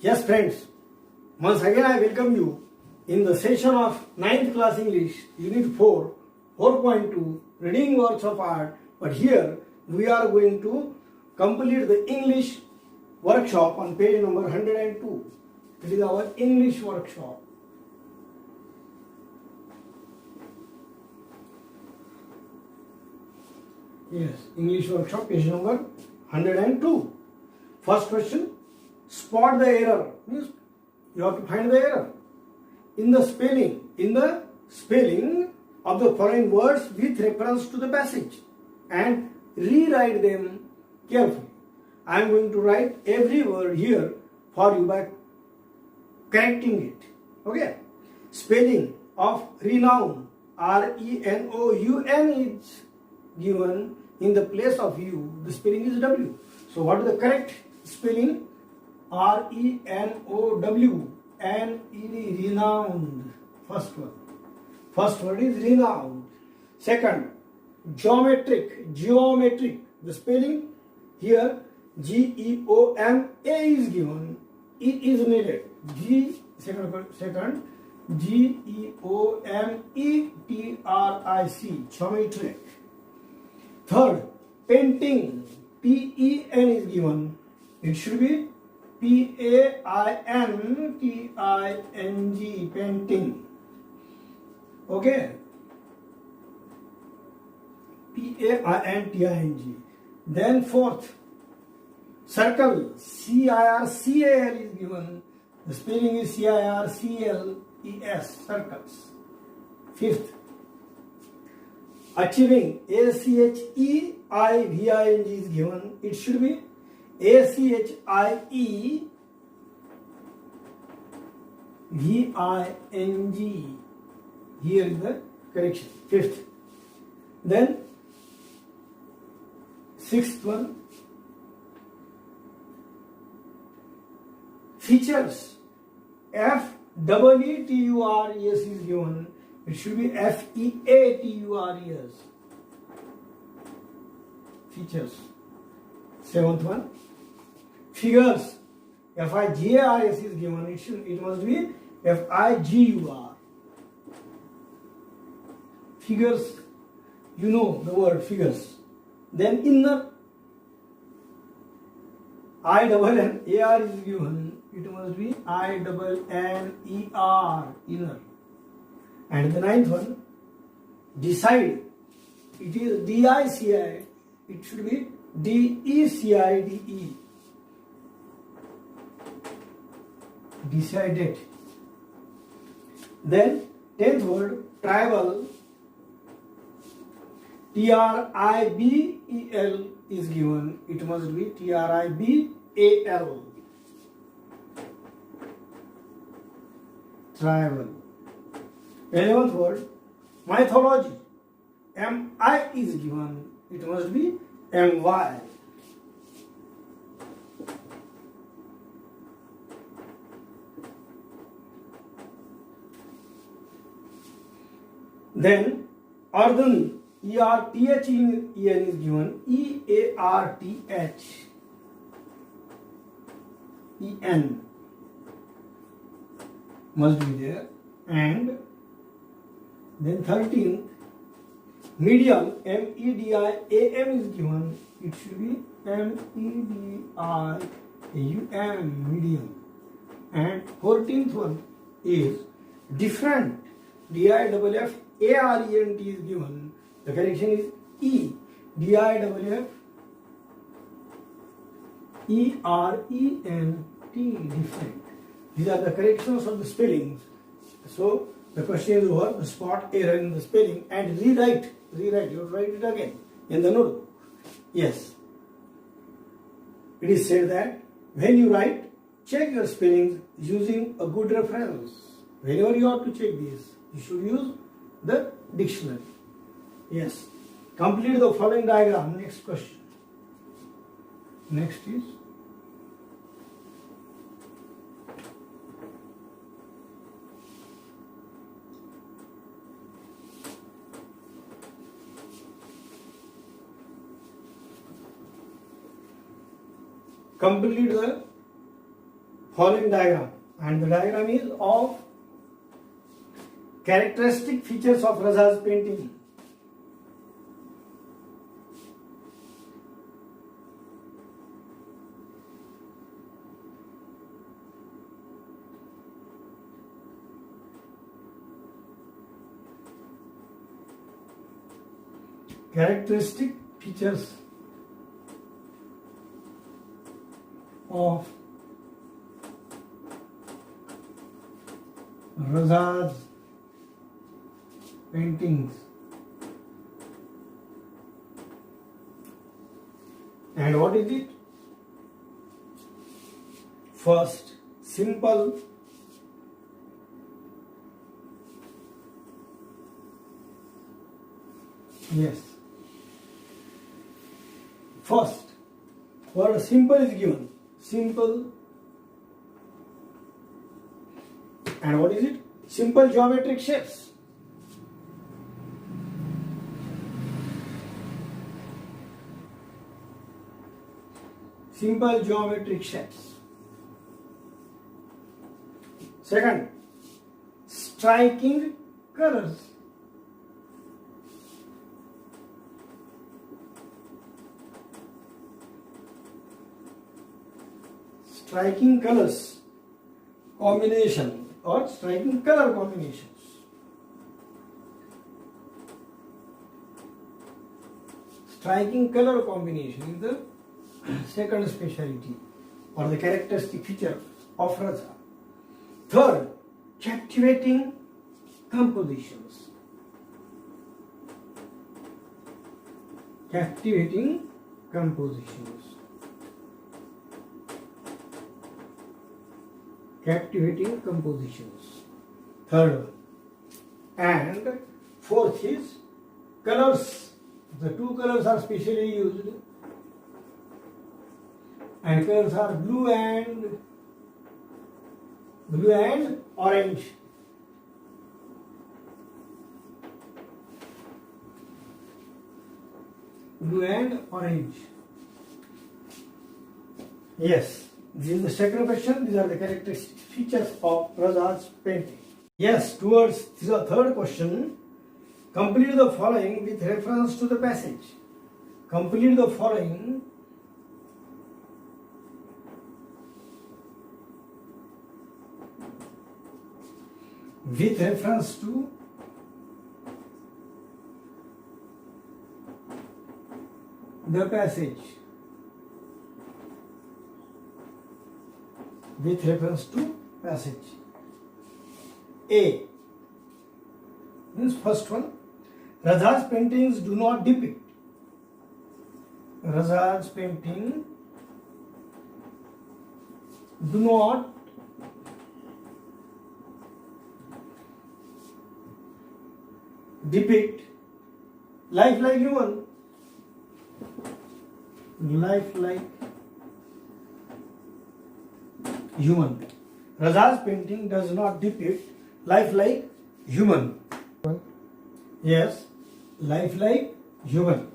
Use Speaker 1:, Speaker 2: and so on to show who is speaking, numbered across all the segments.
Speaker 1: Yes, friends, once again I welcome you in the session of 9th class English, Unit 4, 4.2, Reading Works of Art. But here we are going to complete the English workshop on page number 102. It is our English workshop. Yes, English workshop, page number 102. First question, spot the error. Means you have to find the error in the spelling of the following words with reference to the passage and rewrite them carefully. I am going to write every word here for you by correcting it. Okay. Spelling of renown, R-E-N-O-U-N, is given in the place of U. The spelling is W. So what is the correct spelling? R-E-N-O-W-N-E-D, renowned. First one. First word is renowned. Second, geometric. The spelling here, G-E-O-M-A is given. It is needed. Second, G-E-O-M-E-T-R-I-C, geometric. Third, painting. P-E-N is given. It should be P-A-I-N-T-I-N-G, painting. Okay. P-A-I-N-T-I-N-G. Then fourth, circle. C-I-R-C-A-L is given. The spelling is C-I-R-C-L-E-S, circles. Fifth, achieving. A-C-H-E-I-V-I-N-G is given. It should be A-C-H-I-E-V-I-N-G. Here is the correction. Fifth. Then sixth one, features. F-E-E-T-U-R-E-S is given. It should be F-E-A-T-U-R-E-S. Features. Seventh one, figures. F-I-G-A-R-S is given. It must be F-I-G-U-R. Figures, you know the word figures. Then inner. I-N-N-A-R is given. It must be I-N-N-E-R, inner. And the ninth one, decide. It is D-I-C-I. It should be D-E-C-I-D-E. Decided. Then 10th word, tribal. T-R-I-B-E-L is given. It must be T-R-I-B-A-L. Tribal. 11th word, mythology. M-I is given. It must be M-Y. Then earthen. E-R-T-H-E-N is given. E-A-R-T-H-E-N must be there. And then 13th, medium. M-E-D-I-A-M is given. It should be M-E-D-I-U-M, medium. And 14th one is different. D-I-F-F-A-R-E-N-T is given. The correction is E. D-I-F-F-E-R-E-N-T, different. These are the corrections of the spellings. So the question is over, the spot error in the spelling and rewrite. You have to write it again in the notebook. Yes. It is said that when you write, check your spellings using a good reference. Whenever you have to check this, you should use the dictionary. Yes. Complete the following diagram. Next question. Next is complete the following diagram, and the diagram is of characteristic features of Raza's painting. Characteristic features of Raza's paintings. And what is it? First, simple. Yes. First, word simple is given. Simple. And what is it? Simple geometric shapes. Simple geometric shapes. Second, striking colors. Striking colors combination or striking color combinations. Striking color combination is the second speciality or the characteristic feature of Raza. Third, captivating compositions. Captivating compositions. Captivating compositions. Third. And fourth is colors. The two colors are specially used. And colors are blue and orange. Blue and orange. Yes, this is the second question. These are the characteristic features of Raza's painting. Yes, towards this is the third question. Complete the following with reference to the passage. Complete the following with reference to the passage. With reference to passage. A means first one. Raza's paintings do not depict. Raza's painting do not depict life like human. Life like human. Raza's painting does not depict life like human. Yes, life like human.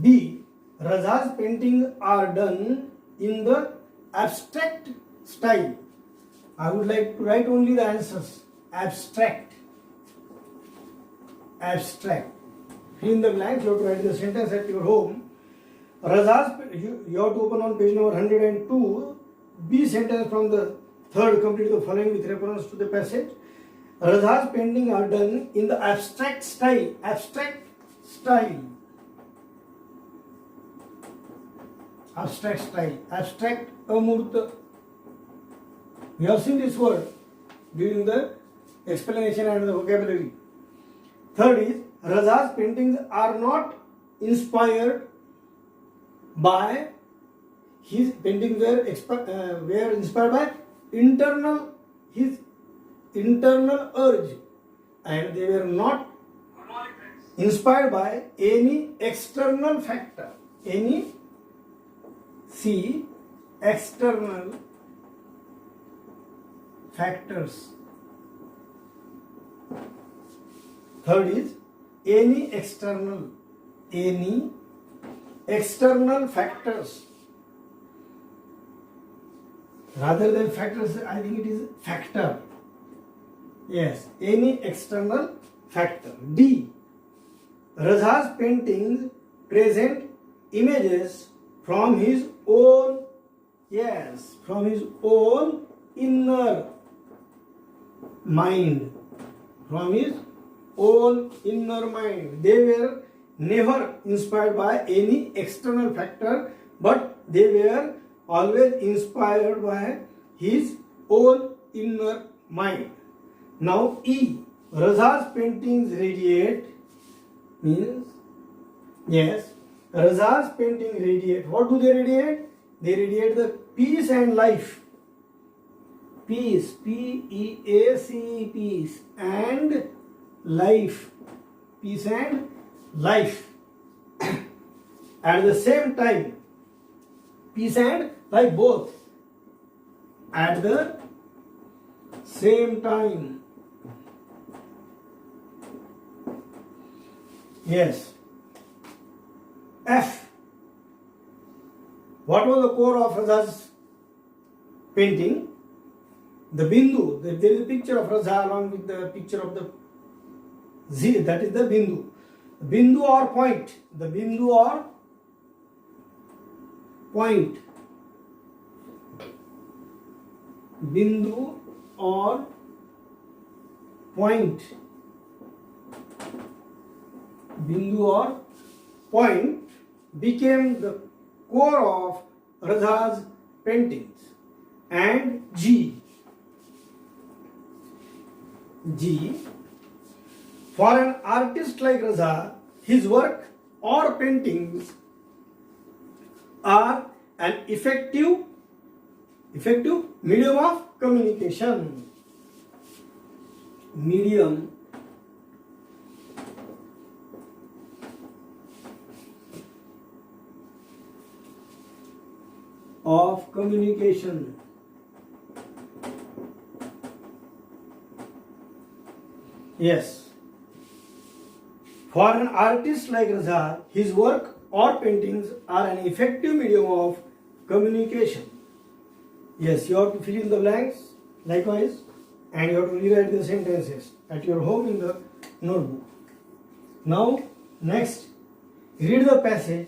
Speaker 1: B. Raza's paintings are done in the abstract style. I would like to write only the answers. Abstract. Abstract. Fill in the blanks. You have to write the sentence at your home. Raza's, you have to open on page number 102. B sentence from the third, complete the following with reference to the passage. Raza's paintings are done in the abstract style. Abstract style. Abstract style. Abstract amurta. We have seen this word during the explanation and the vocabulary. Third is, Raza's paintings are not inspired by, his paintings were inspired by his internal urge, and they were not inspired by any external factor. External factors. Third is any external factors. Rather than factors, I think it is factor. Yes, any external factor. D. Raza's paintings present images from his own, yes, from his own inner mind. From his own inner mind. They were never inspired by any external factor, but they were always inspired by his own inner mind. Now E. Raza's paintings radiate means, yes, Raza's painting radiate. What do they radiate? They radiate the peace and life. Peace, P-E-A-C-E, peace and life. Peace and life. At the same time, peace and life both. At the same time. Yes. F. What was the core of Raza's painting? The Bindu. There is a picture of Raza along with the picture of the Z. That is the Bindu. Bindu or point. The Bindu or point. Bindu or point. Bindu or point became the core of Raza's paintings. And G. For an artist like Raza, his work or paintings are an effective medium of communication. Medium of communication. Yes. For an artist like Raza, his work or paintings are an effective medium of communication. Yes, you have to fill in the blanks likewise, and you have to rewrite the sentences at your home in the notebook. Now, next, read the passage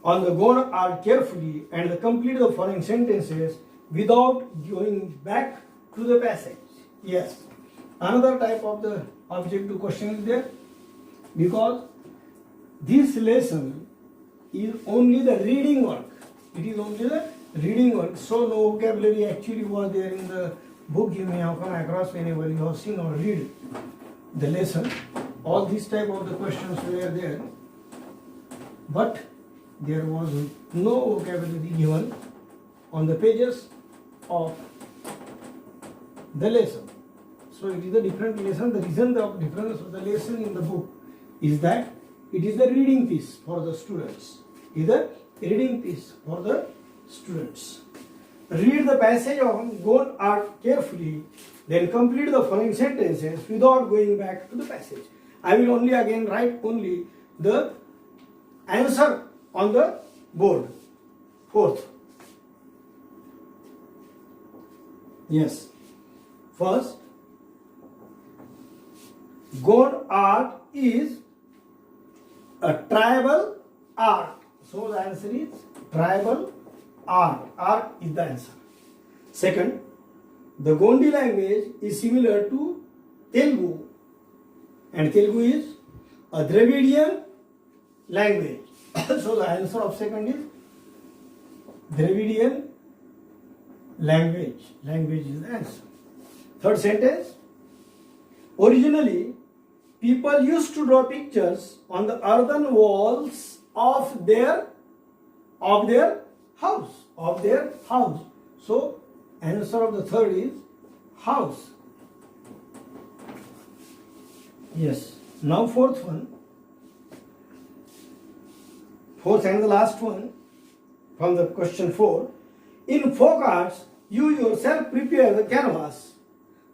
Speaker 1: on the gone art carefully and complete the following sentences without going back to the passage. Yes. Another type of the objective question is there, because this lesson is only the reading work. It is only the reading work. So no vocabulary actually was there in the book you may have come across whenever you have seen or read the lesson. All these type of the questions were there, but there was no vocabulary given on the pages of the lesson. So it is a different lesson. The reason of difference of the lesson in the book is that it is the reading piece for the students. It is a reading piece for the students. Read the passage of gone art carefully, then complete the following sentences without going back to the passage. I will only again write only the answer on the board. Fourth. Yes. First, gone art is a tribal art. So the answer is tribal art. Art is the answer. Second, the Gondi language is similar to Telugu, and Telugu is a Dravidian language. So the answer of second is Dravidian language. Language is the answer. Third sentence, originally people used to draw pictures on the earthen walls of their house. So answer of the third is house. Yes. Now fourth one. Fourth and the last one from the question 4. In folk arts, you yourself prepare the canvas,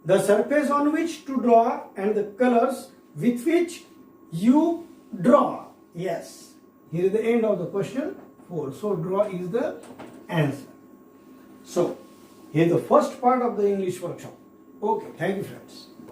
Speaker 1: the surface on which to draw, and the colors with which you draw. Yes. Here is the end of the question 4. So draw is the answer. So, here the first part of the English workshop. Okay, thank you friends.